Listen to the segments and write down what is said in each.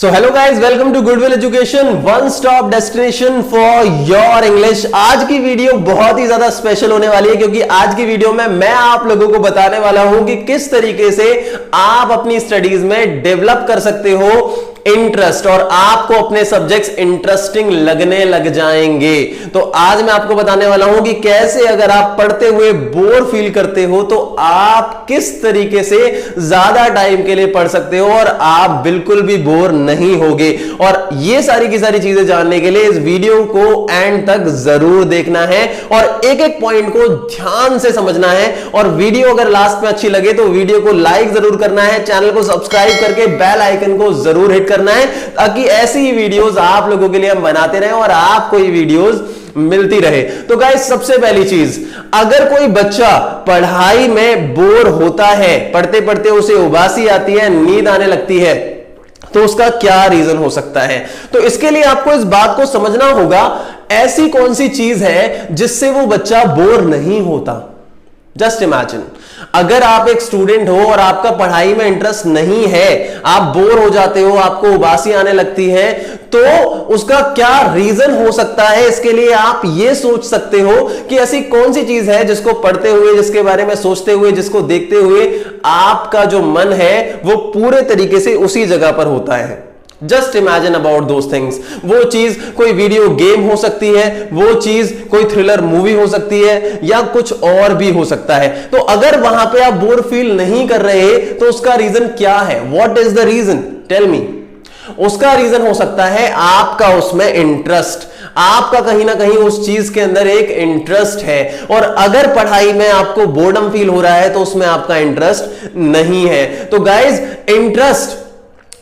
So hello guys, welcome to Goodwill Education, one stop destination for your English. आज की video बहुत ही ज्यादा special होने वाली है क्योंकि आज की वीडियो में मैं आप लोगों को बताने वाला हूं कि किस तरीके से आप अपनी स्टडीज में डेवलप कर सकते हो इंटरेस्ट और आपको अपने सब्जेक्ट्स इंटरेस्टिंग लगने लग जाएंगे। तो आज मैं आपको बताने वाला हूं कि कैसे अगर आप पढ़ते हुए बोर फील करते हो तो आप किस तरीके से ज्यादा टाइम के लिए पढ़ सकते हो और आप बिल्कुल भी बोर नहीं होगे। और ये सारी की सारी चीजें जानने के लिए इस वीडियो को एंड तक जरूर देखना है और एक एक पॉइंट को ध्यान से समझना है। और वीडियो अगर लास्ट में अच्छी लगे तो वीडियो को लाइक जरूर करना है, चैनल को सब्सक्राइब करके बेल आइकन को जरूर हिट करना है ताकि ऐसी ही वीडियोस आप लोगों के लिए हम बनाते रहें और आपको ये वीडियोस मिलती रहे। तो गाइस, सबसे पहली चीज, अगर कोई बच्चा पढ़ाई में बोर होता है, पढ़ते पढ़ते उसे उबासी आती है, नींद आने लगती है, तो उसका क्या रीजन हो सकता है? तो इसके लिए आपको इस बात को समझना होगा, ऐसी कौन सी चीज है जिससे वो बच्चा बोर नहीं होता। जस्ट इमेजिन, अगर आप एक स्टूडेंट हो और आपका पढ़ाई में इंटरेस्ट नहीं है, आप बोर हो जाते हो, आपको उबासी आने लगती है, तो उसका क्या रीजन हो सकता है? इसके लिए आप ये सोच सकते हो कि ऐसी कौन सी चीज है जिसको पढ़ते हुए, जिसके बारे में सोचते हुए, जिसको देखते हुए आपका जो मन है वो पूरे तरीके से उसी जगह पर होता है। Just imagine about those things. वो चीज कोई वीडियो गेम हो सकती है, वो चीज कोई थ्रिलर मूवी हो सकती है, या कुछ और भी हो सकता है। तो अगर वहां पे आप बोर फील नहीं कर रहे तो उसका रीजन क्या है? What is the reason? Tell me. उसका रीजन हो सकता है आपका उसमें इंटरेस्ट, आपका कहीं ना कहीं उस चीज के अंदर एक इंटरेस्ट है। और अगर पढ़ाई में आपको बोर्डम फील हो रहा है तो उसमें आपका इंटरेस्ट नहीं है। तो गाइज, इंटरेस्ट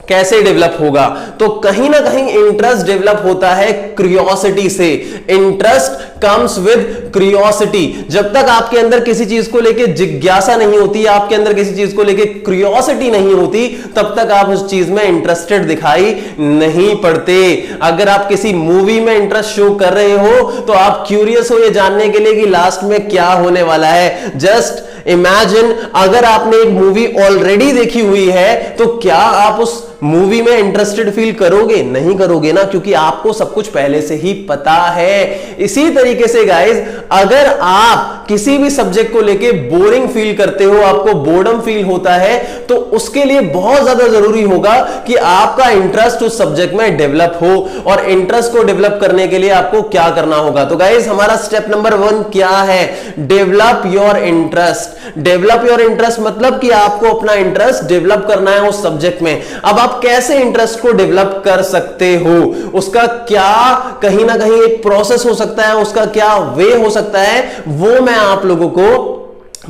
कैसे डेवलप होगा? तो कहीं ना कहीं इंटरेस्ट डेवलप होता है क्यूरियोसिटी से। Interest comes with curiosity. जब तक आपके अंदर किसी चीज को लेके जिज्ञासा नहीं होती, आपके अंदर किसी चीज को लेके क्यूरियोसिटी नहीं होती, तब तक आप उस चीज में इंटरेस्टेड दिखाई नहीं पड़ते। अगर आप किसी मूवी में इंटरेस्ट शो कर रहे हो तो आप क्यूरियस हो ये जानने के लिए कि लास्ट में क्या होने वाला है। जस्ट इमेजिन, अगर आपने एक मूवी ऑलरेडी देखी हुई है तो क्या आप उस मूवी में इंटरेस्टेड फील करोगे? नहीं करोगे ना, क्योंकि आपको सब कुछ पहले से ही पता है। इसी तरीके से गाइज, अगर आप किसी भी सब्जेक्ट को लेके बोरिंग फील करते हो, आपको बोर्डम फील होता है, तो उसके लिए बहुत ज्यादा जरूरी होगा कि आपका इंटरेस्ट उस सब्जेक्ट में डेवलप हो। और इंटरेस्ट को डेवलप करने के लिए आपको क्या करना होगा? तो गाइज, हमारा स्टेप नंबर 1 क्या है? Develop your interest. Develop your interest मतलब कि आपको अपना इंटरेस्ट डेवलप करना है उस सब्जेक्ट में। अब आप कैसे इंटरेस्ट को डेवलप कर सकते हो? उसका क्या कहीं ना कहीं एक प्रोसेस हो सकता है, उसका क्या वे हो सकता है, वो मैं आप लोगों को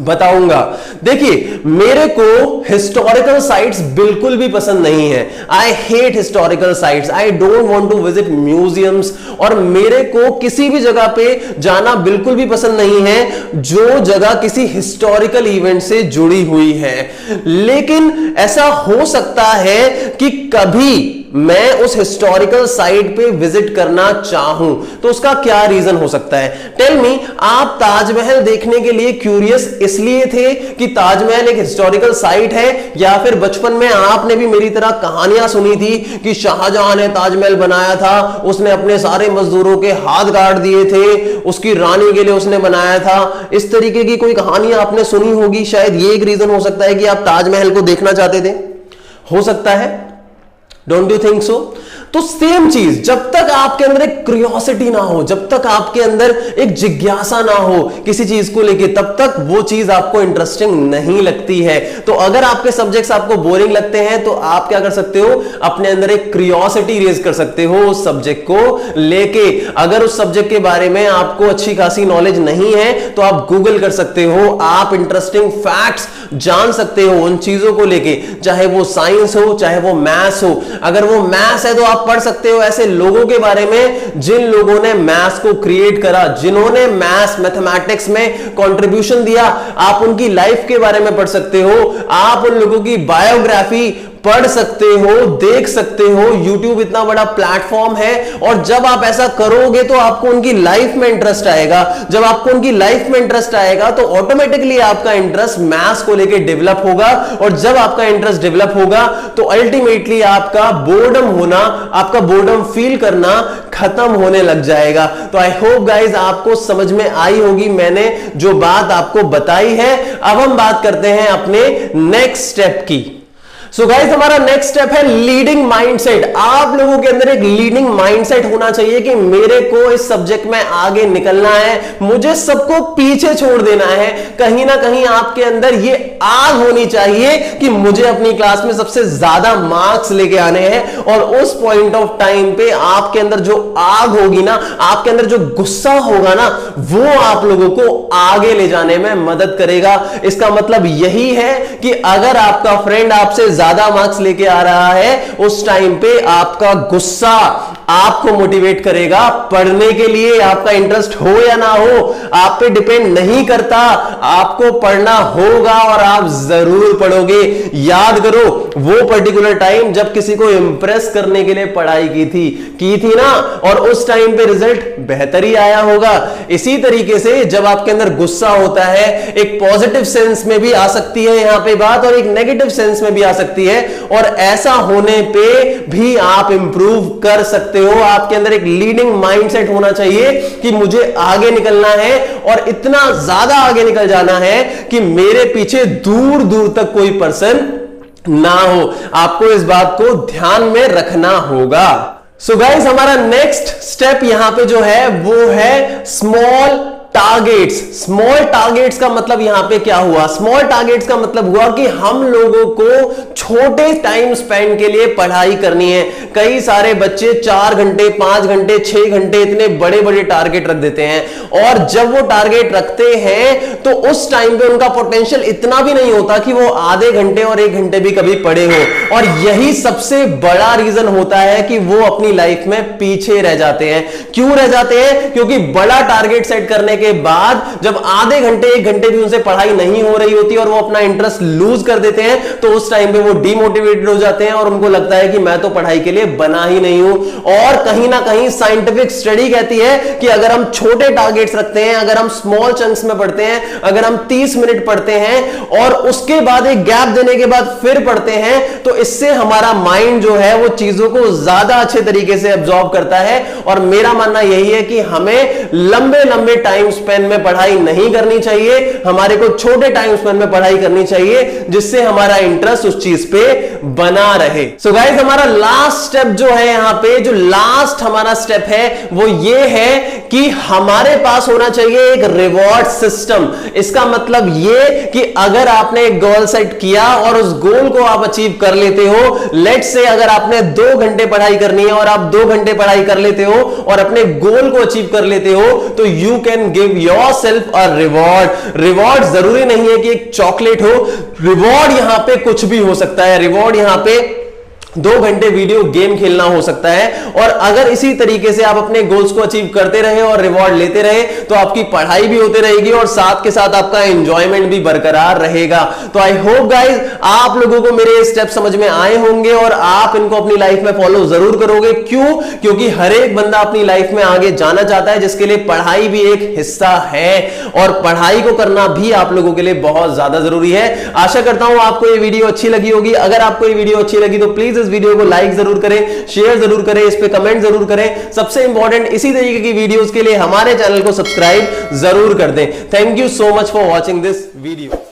बताऊंगा। देखिए, मेरे को हिस्टोरिकल साइट्स बिल्कुल भी पसंद नहीं है। I hate historical sites, I don't want to visit museums. और मेरे को किसी भी जगह पे जाना बिल्कुल भी पसंद नहीं है जो जगह किसी हिस्टोरिकल इवेंट से जुड़ी हुई है। लेकिन ऐसा हो सकता है कि कभी मैं उस हिस्टोरिकल साइट पे विजिट करना चाहूं, तो उसका क्या रीजन हो सकता है? Tell me. आप ताजमहल देखने के लिए क्यूरियस इसलिए थे कि ताजमहल एक हिस्टोरिकल साइट है, या फिर बचपन में आपने भी मेरी तरह कहानियां सुनी थी कि शाहजहां ने ताजमहल बनाया था, उसने अपने सारे मजदूरों के हाथ काट दिए थे, उसकी रानी के लिए उसने बनाया था। इस तरीके की कोई कहानी आपने सुनी होगी, शायद ये एक रीजन हो सकता है कि आप ताजमहल को देखना चाहते थे। हो सकता है, डोंट यू थिंक सो? तो सेम चीज, जब तक आपके अंदर एक क्यूरियोसिटी ना हो, जब तक आपके अंदर एक जिज्ञासा ना हो किसी चीज को लेके, तब तक वो चीज आपको इंटरेस्टिंग नहीं लगती है। तो अगर आपके सब्जेक्ट्स आपको बोरिंग लगते हैं तो आप क्या कर सकते हो? अपने अंदर एक क्यूरियोसिटी रेज कर सकते हो उस सब्जेक्ट को लेके। अगर उस सब्जेक्ट के बारे में आपको अच्छी खासी नॉलेज नहीं है तो आप गूगल कर सकते हो, आप इंटरेस्टिंग फैक्ट्स जान सकते हो उन चीजों को लेके, चाहे वो साइंस हो चाहे वो मैथ्स हो। अगर वो मैथ्स है तो आप पढ़ सकते हो ऐसे लोगों के बारे में जिन लोगों ने मैथ्स को क्रिएट करा, जिन्होंने मैथ्स मैथमेटिक्स में कंट्रीब्यूशन दिया। आप उनकी लाइफ के बारे में पढ़ सकते हो, आप उन लोगों की बायोग्राफी पढ़ सकते हो, देख सकते हो। YouTube इतना बड़ा प्लेटफॉर्म है और जब आप ऐसा करोगे तो आपको उनकी लाइफ में इंटरेस्ट आएगा। जब आपको उनकी लाइफ में इंटरेस्ट आएगा तो ऑटोमेटिकली आपका इंटरेस्ट मैथ्स को लेकर डेवलप होगा और जब आपका इंटरेस्ट डेवलप होगा तो अल्टीमेटली आपका बोर्डम फील करना खत्म होने लग जाएगा। तो आई होप गाइज आपको समझ में आई होगी मैंने जो बात आपको बताई है। अब हम बात करते हैं अपने नेक्स्ट स्टेप की। सो गाइस हमारा नेक्स्ट स्टेप है लीडिंग माइंडसेट। आप लोगों के अंदर एक लीडिंग माइंडसेट होना चाहिए कि मेरे को इस सब्जेक्ट में आगे निकलना है, मुझे सबको पीछे छोड़ देना है। कहीं ना कहीं आपके अंदर ये आग होनी चाहिए कि मुझे अपनी क्लास में सबसे ज्यादा मार्क्स लेके आने हैं। और उस पॉइंट ऑफ टाइम पे आपके अंदर जो आग होगी ना, आपके अंदर जो गुस्सा होगा ना, वो आप लोगों को आगे ले जाने में मदद करेगा। इसका मतलब यही है कि अगर आपका फ्रेंड आपसे ज्यादा मार्क्स लेके आ रहा है, उस टाइम पे आपका गुस्सा आपको मोटिवेट करेगा पढ़ने के लिए। आपका इंटरेस्ट हो या ना हो आप पे डिपेंड नहीं करता, आपको पढ़ना होगा और आप जरूर पढ़ोगे। याद करो वो पर्टिकुलर टाइम जब किसी को इंप्रेस करने के लिए पढ़ाई की थी ना, और उस टाइम पे रिजल्ट बेहतर ही आया होगा। इसी तरीके से जब आपके अंदर गुस्सा होता है, एक पॉजिटिव सेंस में भी आ सकती है यहां पे बात और एक नेगेटिव सेंस में भी आ सकती है, और ऐसा होने पे भी आप इंप्रूव कर सकते हो। आपके अंदर एक लीडिंग माइंडसेट होना चाहिए कि मुझे आगे निकलना है और इतना ज्यादा आगे निकल जाना है कि मेरे पीछे दूर दूर तक कोई पर्सन ना हो। आपको इस बात को ध्यान में रखना होगा। सो गाइस हमारा नेक्स्ट स्टेप यहां पे जो है वो है स्मॉल टारगेट्स। स्मॉल टारगेट्स का मतलब यहां पे क्या हुआ? स्मॉल टारगेट्स का मतलब हुआ कि हम लोगों को छोटे टाइम स्पेंड के लिए पढ़ाई करनी है। कई सारे बच्चे 4 घंटे 5 घंटे 6 घंटे इतने बड़े बड़े टारगेट रख देते हैं, और जब वो टारगेट रखते हैं तो उस टाइम पे उनका पोटेंशियल इतना भी नहीं होता कि वो आधे घंटे और 1 घंटे भी कभी पढ़े हो। और यही सबसे बड़ा रीजन होता है कि वो अपनी लाइफ में पीछे रह जाते हैं। क्यों रह जाते हैं? क्योंकि बड़ा टारगेट सेट करने के बाद जब आधे घंटे 1 घंटे भी उनसे पढ़ाई नहीं हो रही होती और वो अपना इंटरेस्ट लूज कर देते हैं, तो उस टाइम पे वो डिमोटिवेटेड हो जाते हैं और उनको लगता है कि मैं तो पढ़ाई के लिए बना ही नहीं हूं। और कहीं ना कहीं साइंटिफिक स्टडी कहती है कि अगर हम छोटे टारगेट्स रखते हैं, अगर हम स्मॉल चंक्स में पढ़ते हैं, अगर हम 30 मिनट पढ़ते हैं और उसके बाद एक गैप देने के बाद फिर पढ़ते हैं, तो इससे हमारा माइंड जो है वो चीजों को ज्यादा अच्छे तरीके से एब्जॉर्ब करता है। और मेरा मानना यही है कि हमें लंबे लंबे टाइम स्पेन में पढ़ाई नहीं करनी चाहिए, हमारे को छोटे टाइम स्पेन में पढ़ाई करनी चाहिए जिससे हमारा इंटरेस्ट उस चीज पे बना रहे। सो गाइस हमारा लास्ट स्टेप जो है यहां पे, जो लास्ट हमारा स्टेप है वो ये है कि हमारे पास होना चाहिए एक रिवॉर्ड सिस्टम। इसका मतलब ये कि अगर आपने एक गोल सेट किया और उस गोल को आप अचीव कर लेते हो, लेट्स से अगर आपने 2 घंटे पढ़ाई करनी है और आप 2 घंटे पढ़ाई कर लेते हो और अपने गोल को अचीव कर लेते हो, तो you can give yourself a reward. Reward जरूरी नहीं है कि एक चॉकलेट हो, रिवॉर्ड यहां पे कुछ भी हो सकता है। रिवॉर्ड यहां पे 2 घंटे वीडियो गेम खेलना हो सकता है। और अगर इसी तरीके से आप अपने गोल्स को अचीव करते रहे और रिवॉर्ड लेते रहे तो आपकी पढ़ाई भी होती रहेगी और साथ के साथ आपका एंजॉयमेंट भी बरकरार रहेगा। तो आई होप गाइज आप लोगों को मेरे स्टेप समझ में आए होंगे और आप इनको अपनी लाइफ में फॉलो जरूर करोगे। क्यों? क्योंकि हर एक बंदा अपनी लाइफ में आगे जाना चाहता है, जिसके लिए पढ़ाई भी एक हिस्सा है और पढ़ाई को करना भी आप लोगों के लिए बहुत ज्यादा जरूरी है। आशा करता हूं आपको ये वीडियो अच्छी लगी होगी। अगर आपको ये वीडियो अच्छी लगी तो प्लीज इस वीडियो को लाइक जरूर करें, शेयर जरूर करें, इस पे कमेंट जरूर करें। सबसे इंपॉर्टेंट, इसी तरीके की वीडियोस के लिए हमारे चैनल को सब्सक्राइब जरूर कर दें। Thank you so much for watching this video.